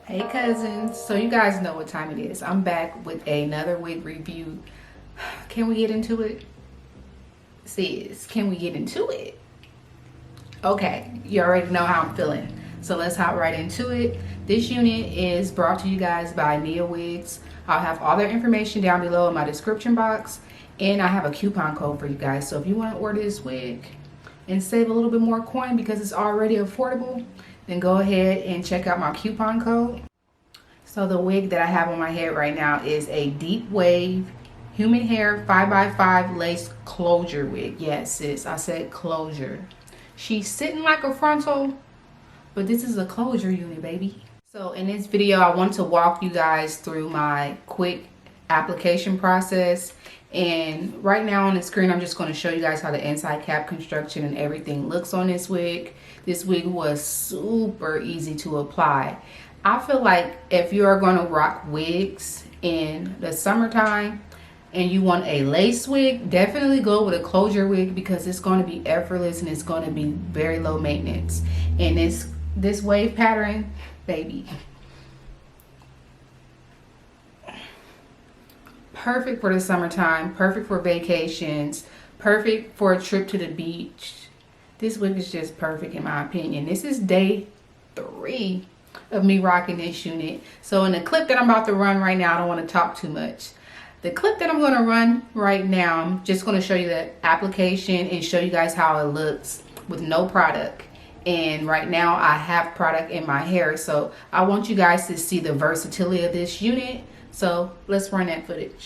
Hey cousins, so you guys know what time it is. I'm back with another wig review. Can we get into it? Sis, can we get into it? Okay, you already know how I'm feeling. So let's hop right into it. This unit is brought to you guys by NiaWigs. I'll have all their information down below in my description box. And I have a coupon code for you guys. So if you want to order this wig and save a little bit more coin because it's already affordable, then go ahead and check out my coupon code. So the wig that I have on my head right now is a deep wave human hair 5x5 lace closure wig. Yes, sis, I said closure. She's sitting like a frontal, but this is a closure unit, baby. So in this video, I want to walk you guys through my quick application process. And right now on the screen, I'm just going to show you guys how the inside cap construction and everything looks on this wig. This wig was super easy to apply. I feel like if you are going to rock wigs in the summertime and you want a lace wig, definitely go with a closure wig because it's going to be effortless and it's going to be very low maintenance. And this wave pattern, baby, perfect for the summertime, perfect for vacations, perfect for a trip to the beach. This wig is just perfect in my opinion. This is day 3 of me rocking this unit. So in the clip that I'm about to run right now, I don't want to talk too much. The clip that I'm going to run right now, I'm just going to show you the application and show you guys how it looks with no product. And right now I have product in my hair, so I want you guys to see the versatility of this unit. So let's run that footage.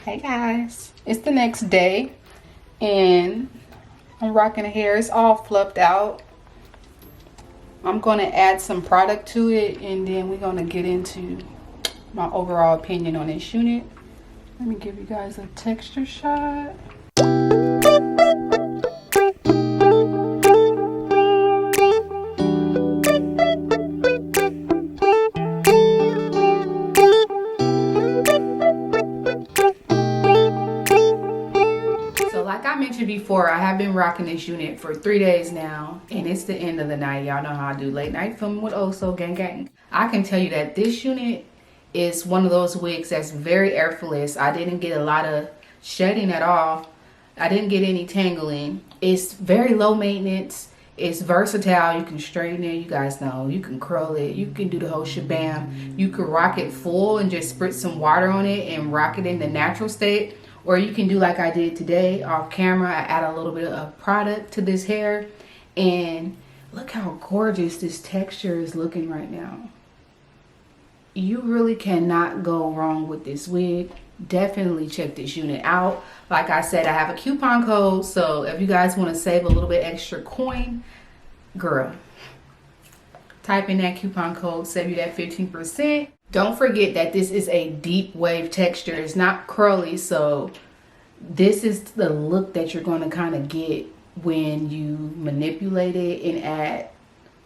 Hey guys, it's the next day and I'm rocking the hair. It's all fluffed out. I'm going to add some product to it and then we're going to get into my overall opinion on this unit. Let me give you guys a texture shot. Before, I have been rocking this unit for 3 days now and it's the end of the night. Y'all know how I do late night filming with OhSo, gang gang. I can tell you that this unit is one of those wigs that's very effortless. I didn't get a lot of shedding at all. I didn't get any tangling. It's very low maintenance. It's versatile. You can straighten it, you guys know. You can curl it. You can do the whole shabam. You can rock it full and just spritz some water on it and rock it in the natural state. Or you can do like I did today off camera. I add a little bit of product to this hair. And look how gorgeous this texture is looking right now. You really cannot go wrong with this wig. Definitely check this unit out. Like I said, I have a coupon code. So if you guys want to save a little bit extra coin, girl, type in that coupon code, save you that 15%. Don't forget that this is a deep wave texture. It's not curly, so this is the look that you're going to kind of get when you manipulate it and add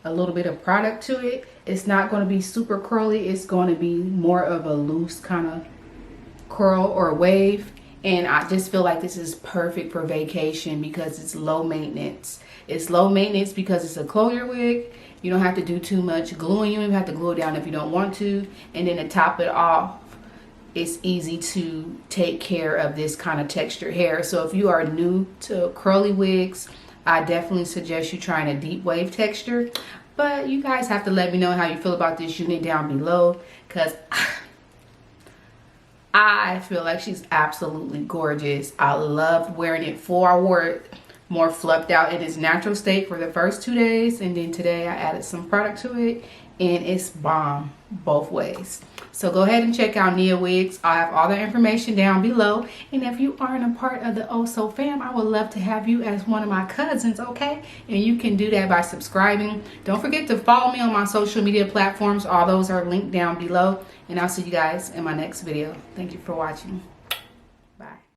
a little bit of product to it. It's not going to be super curly. It's going to be more of a loose kind of curl or wave. And I just feel like this is perfect for vacation because it's low maintenance. It's low maintenance because it's a closure wig. You don't have to do too much gluing. You don't even have to glue it down if you don't want to. And then to top it off, it's easy to take care of this kind of textured hair. So if you are new to curly wigs, I definitely suggest you trying a deep wave texture. But you guys have to let me know how you feel about this unit down below, because I feel like she's absolutely gorgeous. I loved wearing it before. I wore it more fluffed out in its natural state for the first 2 days, and then today I added some product to it, and it's bomb both ways. So go ahead and check out NiaWigs. I have all the information down below, and if you aren't a part of the OhSo fam, I would love to have you as one of my cousins, okay? And you can do that by subscribing. Don't forget to follow me on my social media platforms. All those are linked down below, and I'll see you guys in my next video. Thank you for watching. Bye.